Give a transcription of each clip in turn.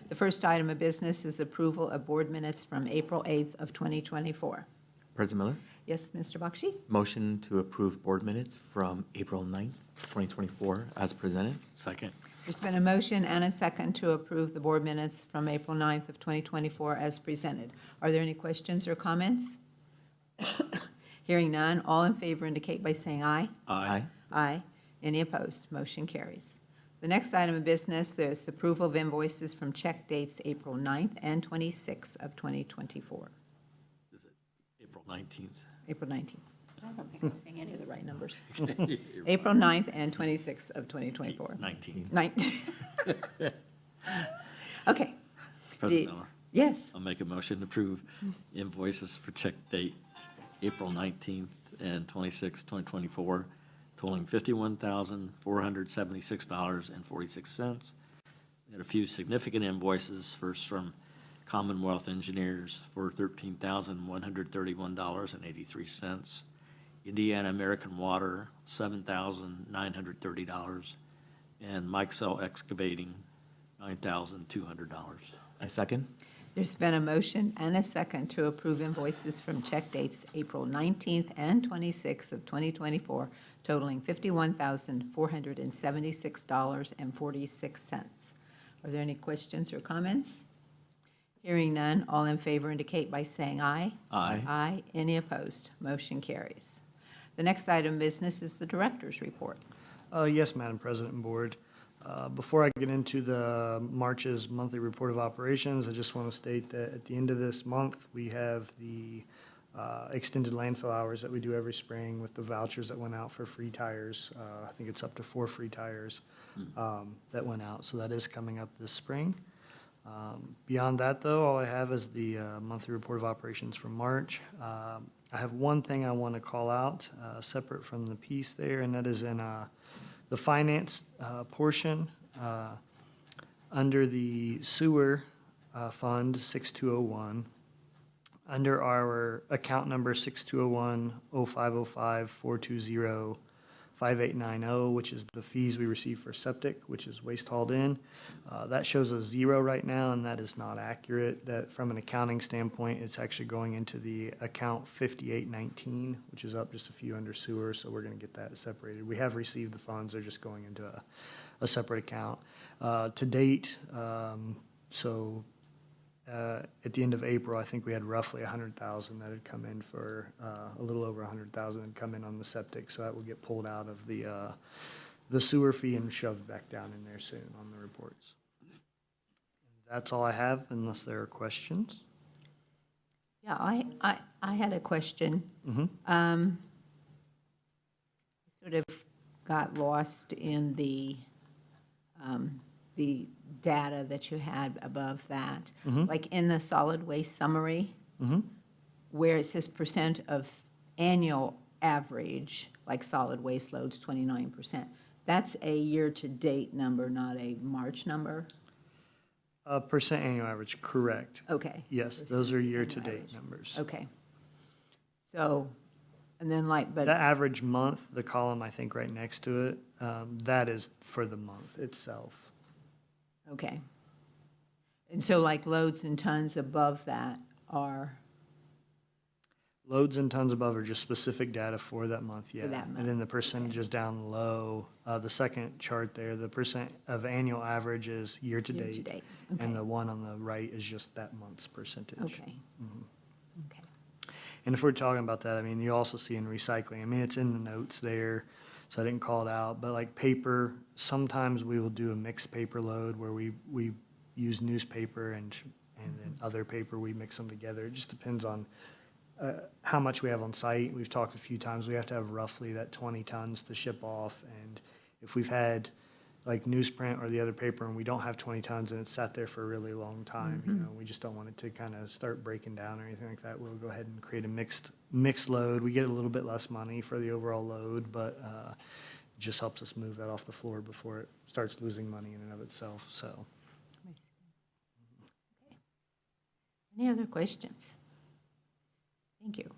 The first item of business is approval of board minutes from April 8th of 2024. President Miller, Yes, Mr. Bakshi? motion to approve board minutes from April 9th, 2024 as presented. Second. There's been a motion and a second to approve the board minutes from April 9th of 2024 as presented. Are there any questions or comments? Hearing none, all in favor indicate by saying aye. Aye. Aye. Any opposed? Motion carries. The next item of business, there's the approval of invoices from check dates April 9th and 26th of 2024. Is it April 19th? April 19th. I don't think I'm saying any of the right numbers. April 9th and 26th of 2024. 19th. Okay. President Miller, Yes. I'll make a motion to approve invoices for check date April 19th and 26th, 2024, totaling $51,476.46. We had a few significant invoices, first from Commonwealth Engineers for $13,131.83. Indiana American Water, $7,930. And Mikesell Excavating, $9,200. I second. There's been a motion and a second to approve invoices from check dates April 19th and 26th of 2024 totaling $51,476.46. Are there any questions or comments? Hearing none, all in favor indicate by saying aye. Aye. Aye. Any opposed? Motion carries. The next item of business is the director's report. Yes, Madam President and Board. Before I get into the March's monthly report of operations, I just want to state that at the end of this month, we have the extended landfill hours that we do every spring with the vouchers that went out for free tires. I think it's up to 4 free tires that went out, so that is coming up this spring. Beyond that, though, all I have is the monthly report of operations from March. I have one thing I want to call out, separate from the piece there, and that is in the finance portion, under the sewer fund 6201, under our account number 6201-0505-420-5890, which is the fees we receive for septic, which is waste hauled in. That shows a 0 right now, and that is not accurate. That from an accounting standpoint, it's actually going into the account 5819, which is up just a few under sewer, so we're going to get that separated. We have received the funds, they're just going into a separate account. To date, at the end of April, I think we had roughly 100,000 that had come in for, a little over 100,000 had come in on the septic, so that will get pulled out of the sewer fee and shoved back down in there soon on the reports. That's all I have, unless there are questions. Yeah, I had a question. Sort of got lost in the data that you had above that. Like in the solid waste summary, where it says percent of annual average, like solid waste loads, 29%. That's a year-to-date number, not a March number? Percent annual average, correct. Okay. Yes, Percent those are annual year-to-date average. numbers. Okay. So, and then like, The but, average month, the column I think right next to it, that is for the month itself. okay. And so like loads and tons above that are, Loads and tons above are just specific data for that month, yeah. that month, And then the percentages down low, the second chart there, the percent of annual average is year-to-date. year-to-date? And Okay. the one on the right is just that month's percentage. Okay. Okay. And if we're talking about that, I mean, you also see in recycling, I mean, it's in the notes there, so I didn't call it out, but like paper, sometimes we will do a mixed paper load where we use newspaper and then other paper, we mix them together. It just depends on how much we have on site. We've talked a few times, we have to have roughly that 20 tons to ship off, and if we've had like newsprint or the other paper and we don't have 20 tons and it's sat there for a really long time, you know, we just don't want it to kind of start breaking down or anything like that. We'll go ahead and create a mixed load. We get a little bit less money for the overall load, but it just helps us move that off the floor before it starts losing money in and of itself, so. Okay. Any other questions? Thank you.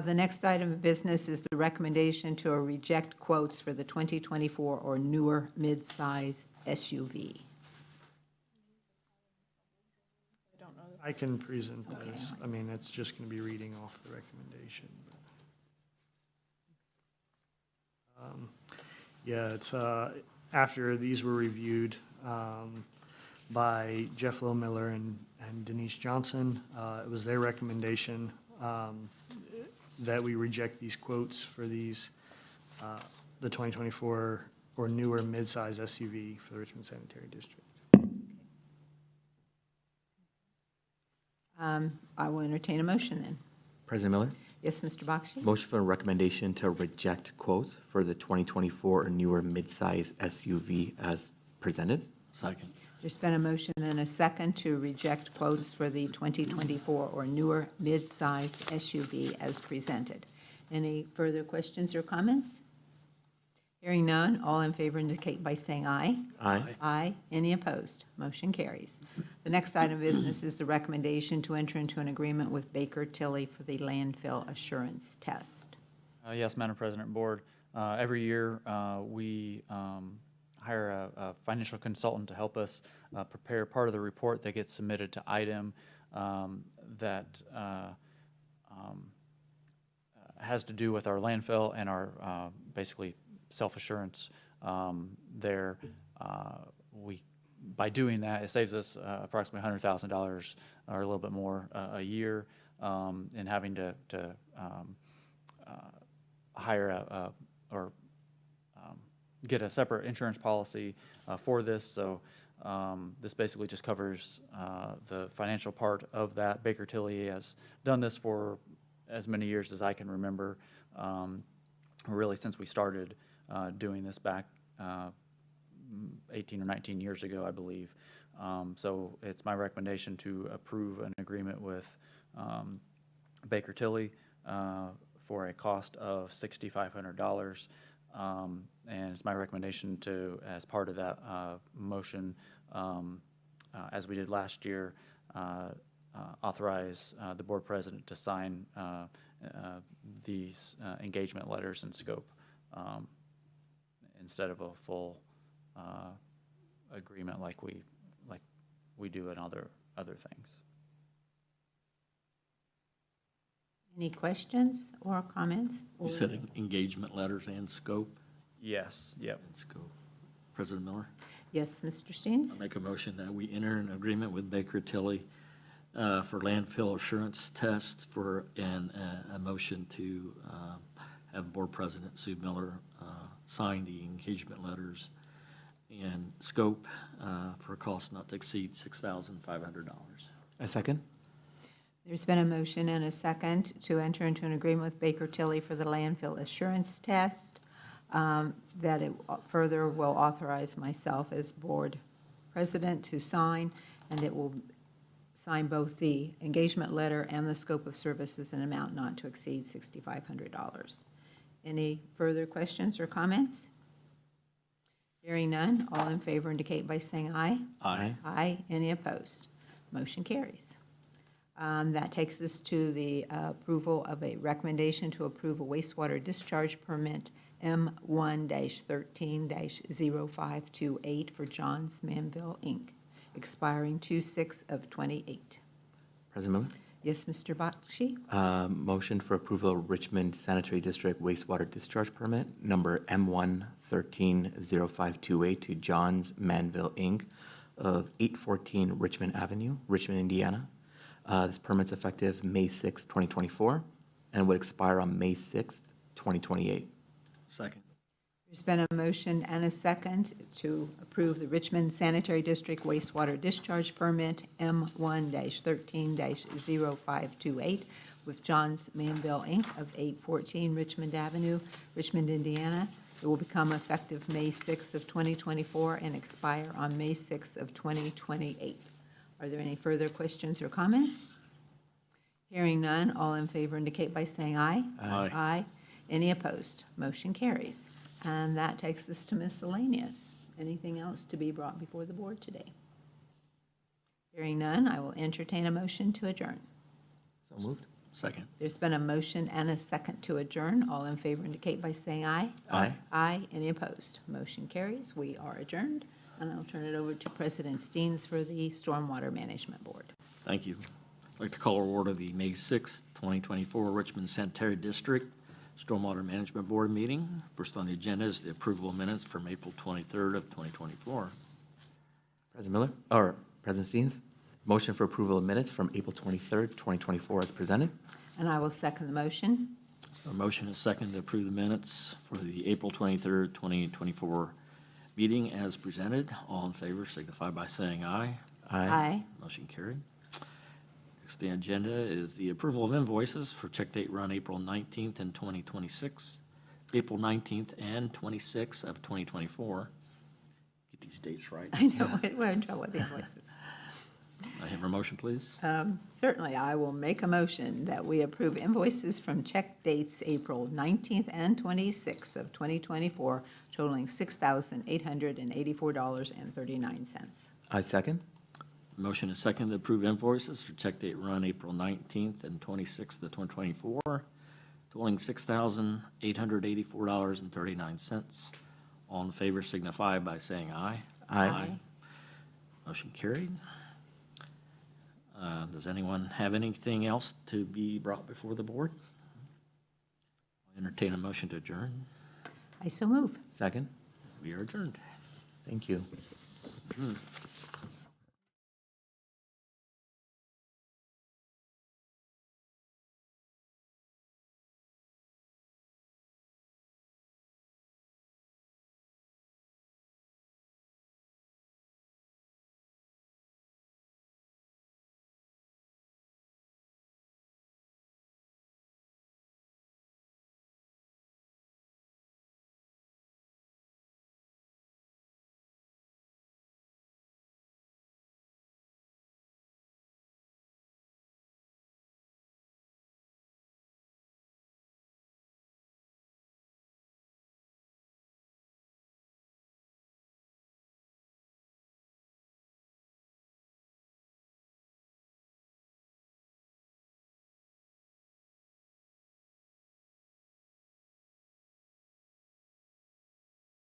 The next item of business is the recommendation to reject quotes for the 2024 or newer mid-size SUV. I can present Okay. those. I mean, it's just going to be reading off the recommendation. Yeah, it's, after these were reviewed by Jeff Miller and Denise Johnson, it was their recommendation that we reject these quotes for these, the 2024 or newer mid-size SUV for the Richmond Sanitary District. I will entertain a motion then. President Miller, Yes, Mr. Bakshi? motion for a recommendation to reject quotes for the 2024 or newer mid-size SUV as presented. Second. There's been a motion and a second to reject quotes for the 2024 or newer mid-size SUV as presented. Any further questions or comments? Hearing none, all in favor indicate by saying aye. Aye. Aye. Any opposed? Motion carries. The next item of business is the recommendation to enter into an agreement with Baker Tilly for the landfill assurance test. Yes, Madam President and Board. Every year, we hire a financial consultant to help us prepare part of the report that gets submitted to IDEM that has to do with our landfill and our basically self-assurance there. By doing that, it saves us approximately $100,000 or a little bit more a year in having to hire or get a separate insurance policy for this. So this basically just covers the financial part of that. Baker Tilly has done this for as many years as I can remember, really since we started doing this back 18 or 19 years ago, I believe. So it's my recommendation to approve an agreement with Baker Tilly for a cost of $6,500. And it's my recommendation to, as part of that motion, as we did last year, authorize the board president to sign these engagement letters in scope instead of a full agreement like we do in other things. Any questions or comments? You said engagement letters and scope? Yes, yep. And scope. President Miller? Yes, Mr. Steens? I make a motion that we enter an agreement with Baker Tilly for landfill assurance test and a motion to have Board President Sue Miller sign the engagement letters and scope for a cost not to exceed $6,500. A second? There's been a motion and a second to enter into an agreement with Baker Tilly for the landfill assurance test, that it further will authorize myself as board president to sign, and it will sign both the engagement letter and the scope of services in amount not to exceed $6,500. Any further questions or comments? Hearing none, all in favor indicate by saying aye. Aye. Aye. Any opposed? Motion carries. That takes us to the approval of a recommendation to approve a wastewater discharge permit M1-13-0528 for Johns Manville, Inc., expiring 2/6 of '28. President Miller? Yes, Mr. Bakshi? Motion for approval of Richmond Sanitary District wastewater discharge permit number M1-13-0528 to Johns Manville, Inc. of 814 Richmond Avenue, Richmond, Indiana. This permit's effective May 6, 2024, and would expire on May 6, 2028. Second. There's been a motion and a second to approve the Richmond Sanitary District wastewater discharge permit M1-13-0528 with Johns Manville, Inc. of 814 Richmond Avenue, Richmond, Indiana. It will become effective May 6 of 2024 and expire on May 6 of 2028. Are there any further questions or comments? Hearing none, all in favor indicate by saying aye. Aye. Aye. Any opposed? Motion carries. And that takes us to miscellaneous. Anything else to be brought before the board today? Hearing none, I will entertain a motion to adjourn. So moved. Second. There's been a motion and a second to adjourn. All in favor indicate by saying aye. Aye. Aye. Any opposed? Motion carries. We are adjourned. And I'll turn it over to President Steens for the Stormwater Management Board. Thank you. I'd like to call order the May 6th, 2024 Richmond Sanitary District Stormwater Management Board meeting. First on the agenda is the approval of minutes from April 23rd of 2024. President Miller, or President Steens, motion for approval of minutes from April 23rd, 2024 as presented. And I will second the motion. A motion is second to approve the minutes for the April 23rd, 2024 meeting as presented. All in favor signify by saying aye. Aye. Motion carried. Next on the agenda is the approval of invoices for check date run April 19th and 2026, April 19th and 26th of 2024. Get these dates right. I know, we're in trouble with the invoices. I have a motion, please. Certainly, I will make a motion that we approve invoices from check dates April 19th and 26th of 2024 totaling $6,884.39. I second. Motion is second to approve invoices for check date run April 19th and 26th of 2024, totaling $6,884.39. All in favor signify by saying aye. Aye. Motion carried. Does anyone have anything else to be brought before the board? I'll entertain a motion to adjourn. I so move. Second. We are adjourned. Thank you.